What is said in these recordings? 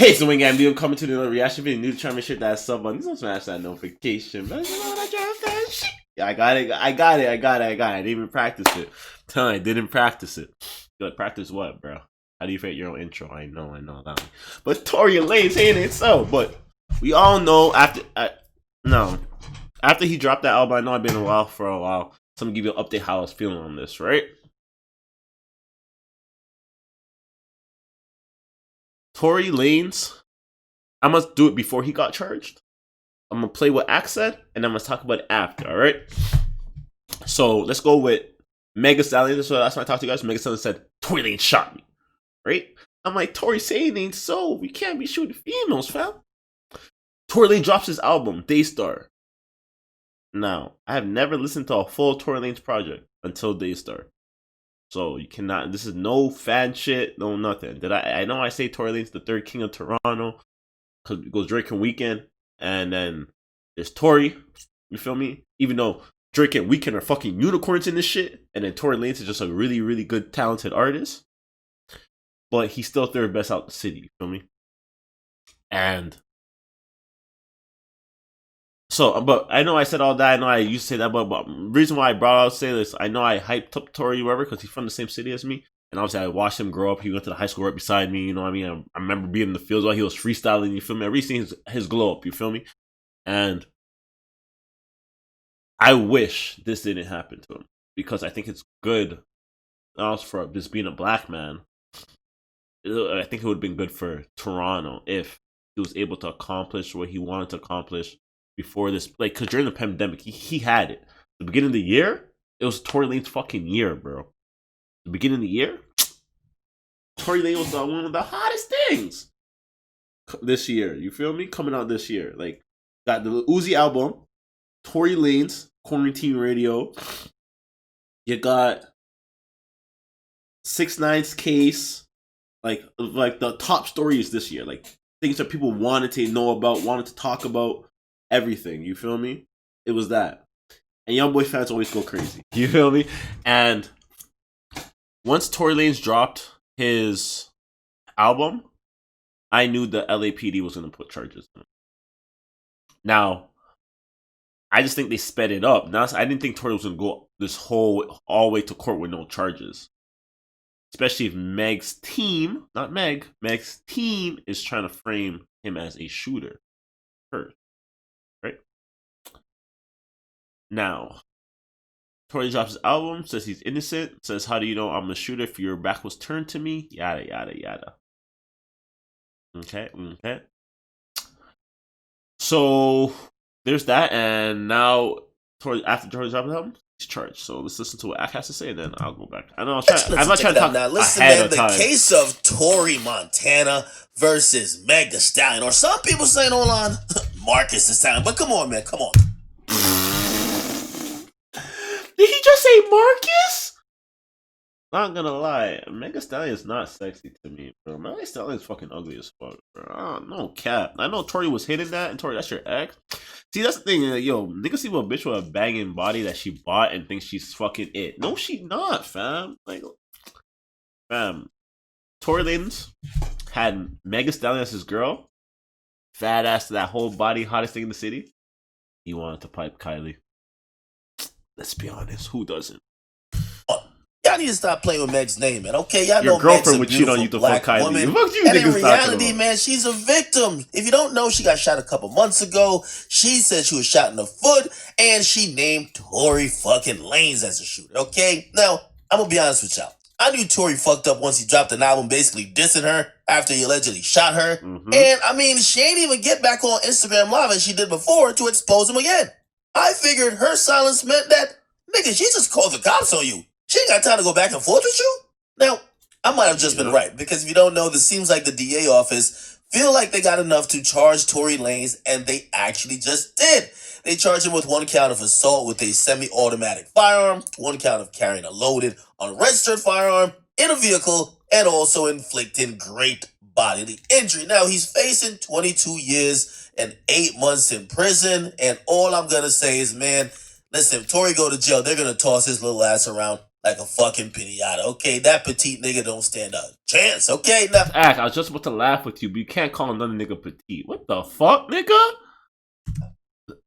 Hey, it's Dwyane Gambino coming to the reaction video. New to try to make sure that sub button. Don't smash that notification. But you know what, yeah, I got it. I didn't even practice it. Tell me, I didn't practice it. Good, practice what, bro? How do you create your own intro? I know that one. But Tory Lanez saying it so. But we all know after he dropped that album, I know I've been for a while. So I'm gonna give you an update how I was feeling on this, right? Tory Lanez, I must do it before he got charged. I'm gonna play what Axe said, and I'm gonna talk about it after. All right. So let's go with Stallion. That's what I talked to you guys. Stallion said Tory Lanez shot me. Right? I'm like, Tory saying ain't so. We can't be shooting females, fam. Tory Lanez drops his album Daystar. Now, I have never listened to a full Tory Lanez project until Daystar. So you cannot. This is no fan shit, no nothing. I know I say Tory Lanez the third king of Toronto because it goes Drake and Weeknd, and then there's Tory. You feel me? Even though Drake and Weeknd are fucking unicorns in this shit, and then Tory Lanez is just a really, really good, talented artist, but he's still third best out the city. You feel me? And so, but I know I said all that. I know I used to say that, but the reason why I brought out say this, I know I hyped up Tory, whatever, because he's from the same city as me. And obviously, I watched him grow up. He went to the high school right beside me. You know what I mean? I remember being in the fields while he was freestyling. You feel me? I've really seen his glow up. You feel me? And I wish this didn't happen to him because I think it's good. Also, for just being a black man, I think it would have been good for Toronto if he was able to accomplish what he wanted to accomplish before this, like, because during the pandemic, he had it. The beginning of the year, it was Tory Lanez fucking year, bro. The beginning of the year, Tory Lanez was one of the hottest things this year. You feel me? Coming out this year, like, got the Uzi album, Tory Lanez, Quarantine Radio. You got 6ix9ine's case, like the top stories this year, like things that people wanted to know about, wanted to talk about. Everything, you feel me? It was that. And YoungBoy fans always go crazy. You feel me? And once Tory Lanez dropped his album, I knew the LAPD was going to put charges on him. Now, I just think they sped it up. Now, I didn't think Tory was going to go all the way to court with no charges. Especially if Meg's team is trying to frame him as a shooter first. Now, Tory drops his album, says he's innocent, says, how do you know I'm the shooter if your back was turned to me? Yada, yada, yada. Okay. So, there's that, and now, after Tory drops his album, he's charged. So, let's listen to what Ack has to say, and then I'll go back. I know I'm not trying to talk now. Listen, man, the case of Tory Montana versus Meg Thee Stallion, or some people saying online, Marcus the Stallion, but come on, man, come on. Did he just say Marcus? Not gonna lie, Meg Thee Stallion is not sexy to me, bro. Meg Thee Stallion is fucking ugly as fuck, bro. No cap. I know Tory was hitting that, and Tory, that's your ex. See, that's the thing, yo, niggas see a bitch with a banging body that she bought and thinks she's fucking it. No, she not, fam. Like, fam. Tory Lanez had Meg Thee Stallion as his girl. Fat ass to that whole body, hottest thing in the city. He wanted to pipe Kylie. Let's be honest, who doesn't? Y'all need to stop playing with Meg's name, man. Okay, y'all your know girlfriend Meg's would cheat on you to fuck Kylie. Woman. And in reality, man, she's a victim. If you don't know, she got shot a couple months ago. She said she was shot in the foot, and she named Tory fucking Lanez as a shooter. Okay, now I'm gonna be honest with y'all. I knew Tory fucked up once he dropped an album basically dissing her after he allegedly shot her. And I mean, she ain't even get back on Instagram Live as she did before to expose him again. I figured her silence meant that, nigga, she just called the cops on you. She ain't got time to go back and forth with you. Now, I might have just been right, because if you don't know, this seems like the DA office feel like they got enough to charge Tory Lanez, and they actually just did. They charged him with 1 count of assault with a semi-automatic firearm, 1 count of carrying a loaded, unregistered firearm in a vehicle, and also inflicting great bodily injury. Now, he's facing 22 years and 8 months in prison, and all I'm gonna say is, man, listen, if Tory go to jail, they're gonna toss his little ass around like a fucking pinata. Okay, that petite nigga don't stand a chance. Okay, now Act, I was just about to laugh with you, but you can't call another nigga petite. What the fuck, nigga?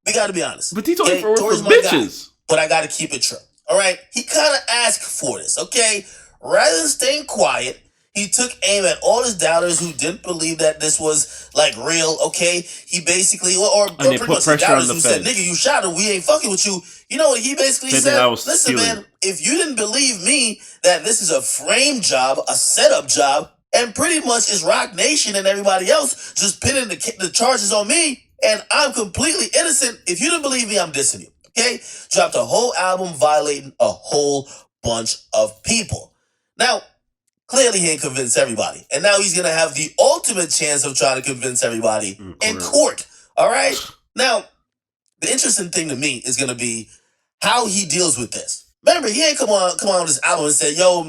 we gotta be honest. Petite's only for Tory's my bitches. guy, but I gotta keep it true. All right, he kind of asked for this. Okay, rather than staying quiet, he took aim at all his doubters who didn't believe that this was like real. Okay, he basically or they put pressure on the who Fed. said, "Nigga, you shot him. We ain't fucking with you." You know what he basically said? Listen, man, if you didn't believe me that this is a frame job, a setup job, and pretty much it's Rock Nation and everybody else just pinning the charges on me, and I'm completely innocent. If you didn't believe me, I'm dissing you. Okay, dropped a whole album violating a whole bunch of people. Now, clearly he ain't convinced everybody. And now he's going to have the ultimate chance of trying to convince everybody in court. All right? Now, the interesting thing to me is going to be how he deals with this. Remember, he ain't come on this album and said, yo,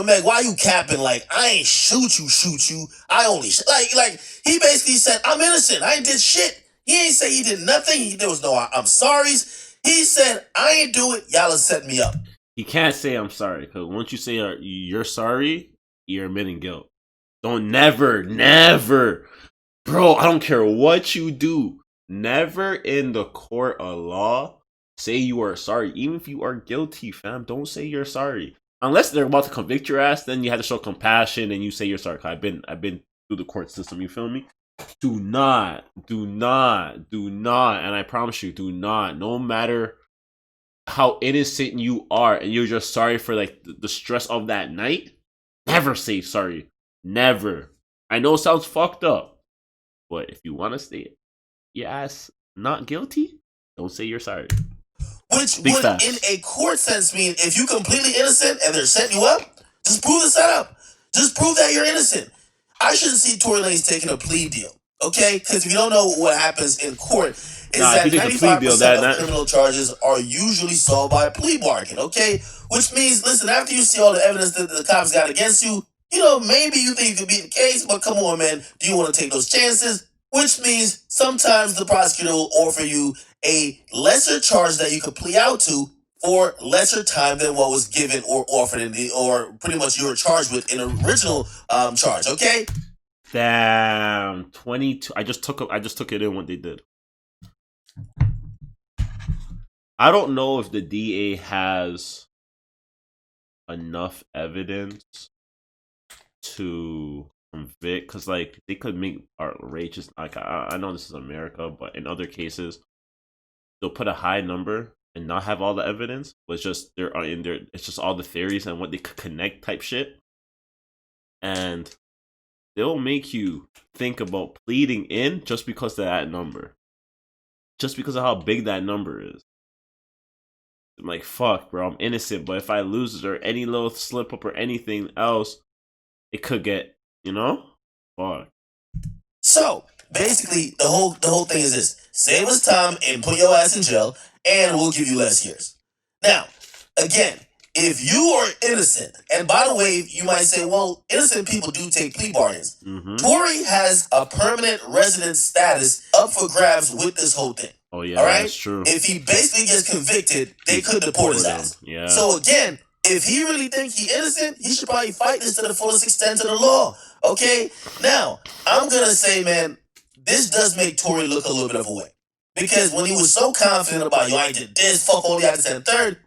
Meg, why you capping? Like, I ain't shoot you. I only, like, he basically said, I'm innocent. I ain't did shit. He ain't say he did nothing. There was no I'm sorry's. He said, I ain't do it. Y'all have set me up. He can't say I'm sorry, because once you say you're sorry, you're admitting guilt. Don't never, bro, I don't care what you do. Never in the court of law say you are sorry. Even if you are guilty, fam, don't say you're sorry. Unless they're about to convict your ass, then you have to show compassion and you say you're sorry. I've been through the court system, you feel me? Do not, and I promise you, do not, no matter how innocent you are and you're just sorry for like the stress of that night, never say sorry. Never. I know it sounds fucked up, but if you want to stay your ass not guilty, don't say you're sorry. Which would, in a court sense, mean if you're completely innocent and they're setting you up, just prove the setup. Just prove that you're innocent. I shouldn't see Tory Lanez taking a plea deal, okay? Because if you don't know what happens in court, is that 95% of criminal charges are usually solved by a plea bargain, okay? Which means, listen, after you see all the evidence that the cops got against you, you know, maybe you think you could beat the case, but come on, man, do you want to take those chances? Which means sometimes the prosecutor will offer you a lesser charge that you could plea out to for lesser time than what was given or offered or pretty much you were charged with in the original charge, okay? Damn, 22. I just took it in what they did. I don't know if the DA has enough evidence to convict, because like they could make outrageous, like I know this is America, but in other cases they'll put a high number and not have all the evidence, but it's just it's just all the theories and what they could connect type shit, and they'll make you think about pleading in just because of that number, just because of how big that number is. I'm like, fuck, bro, I'm innocent, but if I lose or any little slip up or anything else, it could get, you know, fuck. So basically, the whole thing is this: save us time and put your ass in jail, and we'll give you less years. Now, again, if you are innocent, and by the way, you might say, well, innocent people do take plea bargains. Tory has a permanent resident status up for grabs with this whole thing. Oh yeah, all right? That's true. If he basically gets convicted, they could deport his ass. Yeah. So again, if he really thinks he's innocent, he should probably fight this to the fullest extent of the law. Okay? Now, I'm going to say, man, this does make Tory look a little bit of a way. Because when he was so confident about, yo, I ain't did this, fuck all the actors and third,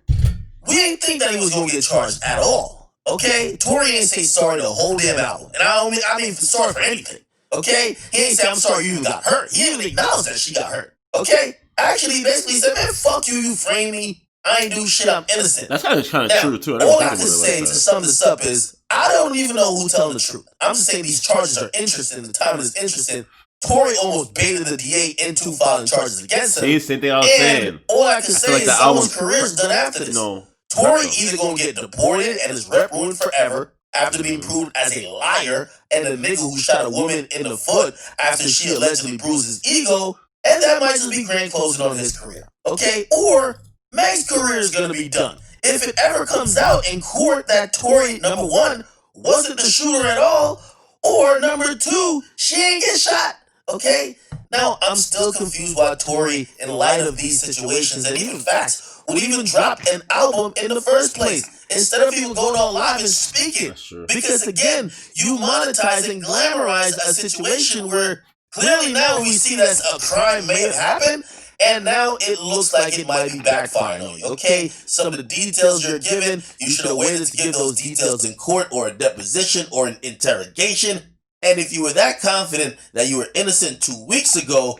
we ain't think that he was going to get charged at all. Okay? Tory ain't say sorry to the whole damn album. And I mean sorry for anything. Okay? He ain't say, I'm sorry you even got hurt. He didn't even acknowledge that she got hurt. Okay? Actually, he basically said, man, fuck you, you frame me. I ain't do shit, I'm innocent. That's kind of true, too. All I can say to sum this up is, I don't even know who's telling the truth. I'm just saying these charges are interesting. The timing is interesting. Tory almost baited the DA into filing charges against him. Same thing I was saying. All I can say is someone's career is done after this. No. Tory either gonna get deported and his rep ruined forever after being proved as a liar and a nigga who shot a woman in the foot after she allegedly bruised his ego, and that might just be grand closing on his career. Okay? Or Meg's career is gonna be done. If it ever comes out in court that Tory, number one, wasn't the shooter at all, or number two, she ain't get shot. Okay? Now, I'm still confused why Tory, in light of these situations and even facts, would even drop an album in the first place. instead of even going on live and speaking. Because again, you monetize and glamorize a situation where clearly now we see that a crime may have happened, and now it looks like it might be backfiring on you. Okay, some of the details you're given, you should have waited to give those details in court or a deposition or an interrogation. And if you were that confident that you were innocent 2 weeks ago,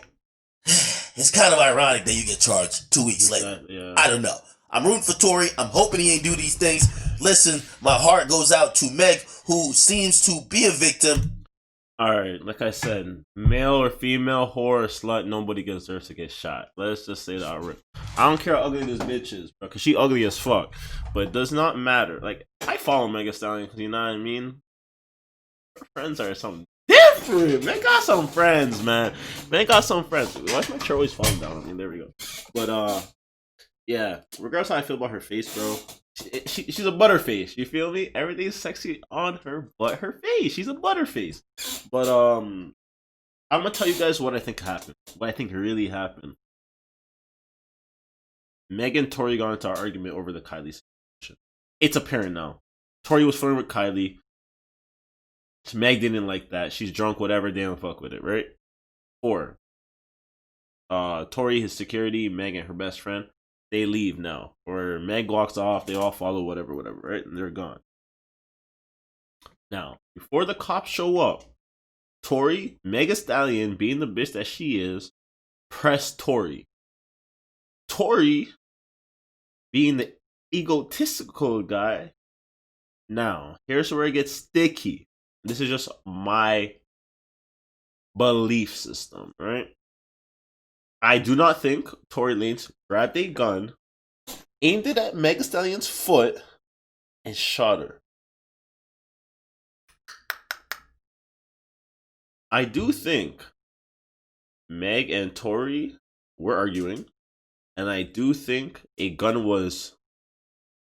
it's kind of ironic that you get charged 2 weeks later. I don't know. I'm rooting for Tory. I'm hoping he ain't do these things. Listen, my heart goes out to Meg, who seems to be a victim. Alright, like I said, male or female, whore or slut, nobody deserves to get shot. Let's just say that. I don't care how ugly this bitch is, bro, because she ugly as fuck. But it does not matter. Like, I follow Meg Stallion, because you know what I mean? Her friends are something different. Man got some friends, man. Man got some friends. Why's my chair always falling down on me? There we go. But, yeah, regardless how I feel about her face, bro, she's a butterface. You feel me? Everything's sexy on her but her face. She's a butterface. But I'm gonna tell you guys what I think happened. What I think really happened. Meg and Tory got into an argument over the Kylie situation. It's apparent now. Tory was flirting with Kylie. Meg didn't like that. She's drunk, whatever. They don't fuck with it, right? 4. Tory, his security, Meg and her best friend. They leave now. Or Meg walks off, they all follow, whatever, right? And they're gone. Now, before the cops show up, Tory, Meg Stallion, being the bitch that she is, pressed Tory. Tory, being the egotistical guy. Now, here's where it gets sticky. This is just my belief system, right? I do not think Tory Lanez grabbed a gun, aimed it at Meg Stallion's foot, and shot her. I do think Meg and Tory were arguing, and I do think a gun was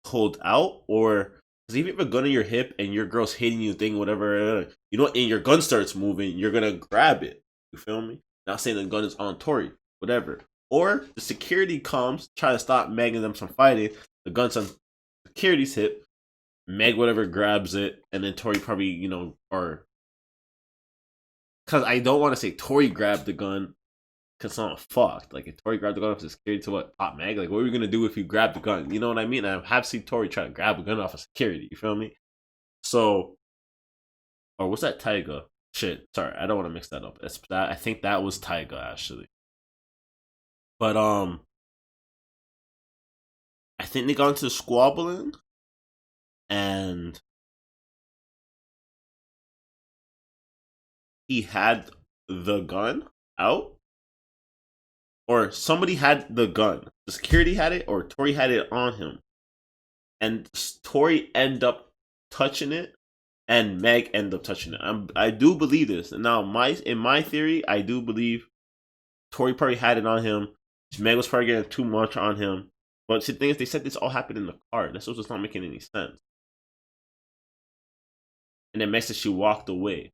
pulled out, or because if you have a gun in your hip and your girl's hitting you, thing, whatever, you know, and your gun starts moving, you're gonna grab it. You feel me? Not saying the gun is on Tory. Whatever. Or the security comes, try to stop Meg and them from fighting. The gun's on security's hip. Meg, whatever, grabs it. And then Tory probably, you know, or. Because I don't want to say Tory grabbed the gun. Because someone fucked. Like, if Tory grabbed the gun off the security to what? Pop Meg? Like, what are we going to do if you grab the gun? You know what I mean? I have seen Tory try to grab a gun off of security. You feel me? So. Or what's that Tyga? Shit. Sorry, I don't want to mix that up. I think that was Tyga, actually. But I think they got into squabbling, and he had the gun out, or somebody had the gun. The security had it, or Tory had it on him, and Tory ended up touching it, and Meg ended up touching it. I do believe this. And now, in my theory, I do believe Tory probably had it on him. Meg was probably getting too much on him. But the thing is, they said this all happened in the car. That's what's not making any sense. And then Meg said she walked away.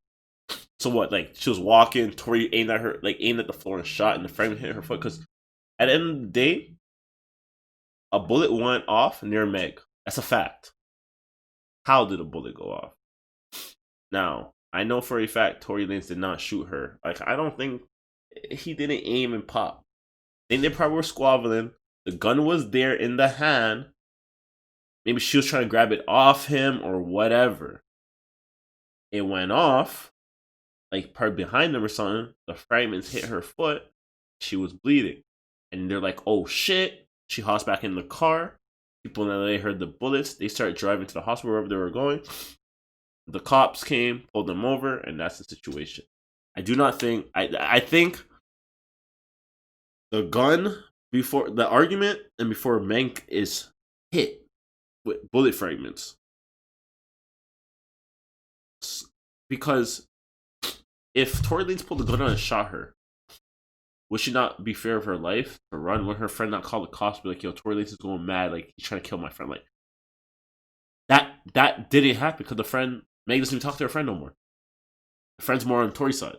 So what? Like, she was walking, Tory aimed at her, like, aimed at the floor and shot, and the frame hit her foot. Because at the end of the day, a bullet went off near Meg. That's a fact. How did a bullet go off? Now, I know for a fact Tory Lanez did not shoot her. Like, I don't think he didn't aim and pop. Then they probably were squabbling. The gun was there in the hand. Maybe she was trying to grab it off him or whatever. It went off, like probably behind them or something. The fragments hit her foot. She was bleeding. And they're like, oh shit. She hops back in the car. People in LA heard the bullets. They started driving to the hospital wherever they were going. The cops came, pulled them over, and that's the situation. I do not think... I think... The gun before the argument and before Meg is hit with bullet fragments. Because if Tory Lanez pulled the gun out and shot her, would she not be fear of her life to run? Would her friend not call the cops? Be like, yo, Tory Lanez is going mad. Like, he's trying to kill my friend. Like, that didn't happen because the friend, Meg doesn't even talk to her friend no more. The friend's more on Tory's side.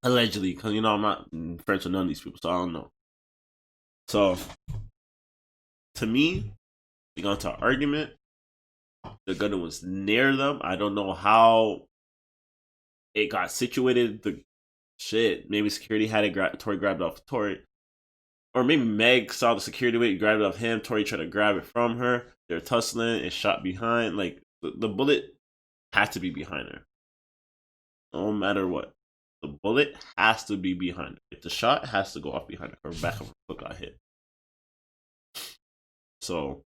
Allegedly, because, you know, I'm not friends with none of these people, so I don't know. So, to me, They got into an argument. The gun was near them. I don't know how it got situated. The shit. Maybe security had it. Tory grabbed it off Tory. Or maybe Meg saw the security weight, grabbed it off him. Tory tried to grab it from her. They're tussling and shot behind. Like, the bullet had to be behind her. No matter what. The bullet has to be behind her. If the shot has to go off behind her, her back of her foot got hit. So,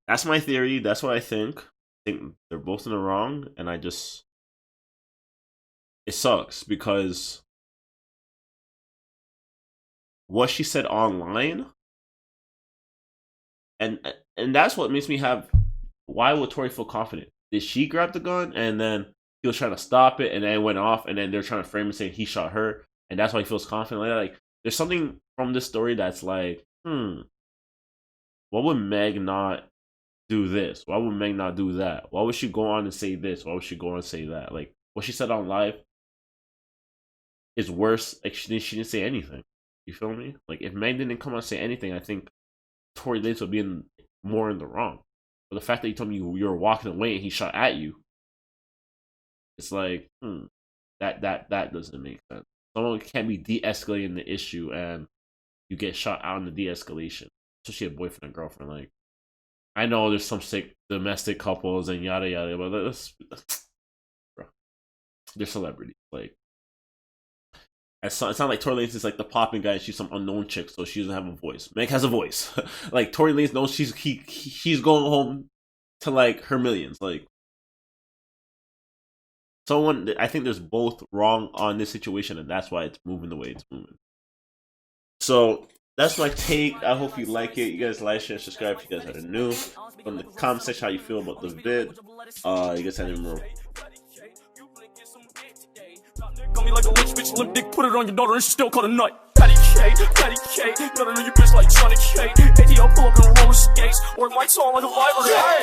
that's my theory. That's what I think. I think they're both in the wrong. And it sucks because what she said online, and that's what makes me have, why would Tory feel confident? Did she grab the gun and then he was trying to stop it and then it went off and then they're trying to frame it saying he shot her and that's why he feels confident like that? Like, there's something from this story that's like, what would Meg not do this? Why would Meg not do that? Why would she go on and say this? Why would she go on and say that? Like, what she said on live is worse. Like, she didn't say anything. You feel me? Like, if Meg didn't come out and say anything, I think Tory Lanez would be more in the wrong. But the fact that you told me you were walking away and he shot at you, it's like, that doesn't make sense. Someone can't be de-escalating the issue and you get shot out in the de-escalation. Especially a boyfriend and girlfriend. Like, I know there's some sick domestic couples and yada yada, but bro, they're celebrities. Like, it's not like Tory Lanez is like the popping guy and she's some unknown chick, so she doesn't have a voice. Meg has a voice. Like, Tory Lanez knows he's going home to like her millions. Like, I think there's both wrong on this situation, and that's why it's moving the way it's moving. So that's my take. I hope you like it. You guys like, share, subscribe if you guys are new. From the comment section how you feel about the vid. You guys have any more? Got me like a rich bitch, limp dick, put it on your daughter and she still called a nut. Patty K, gotta know your bitch like Johnny K. ATL pull up in roller skates, or lights on like a library.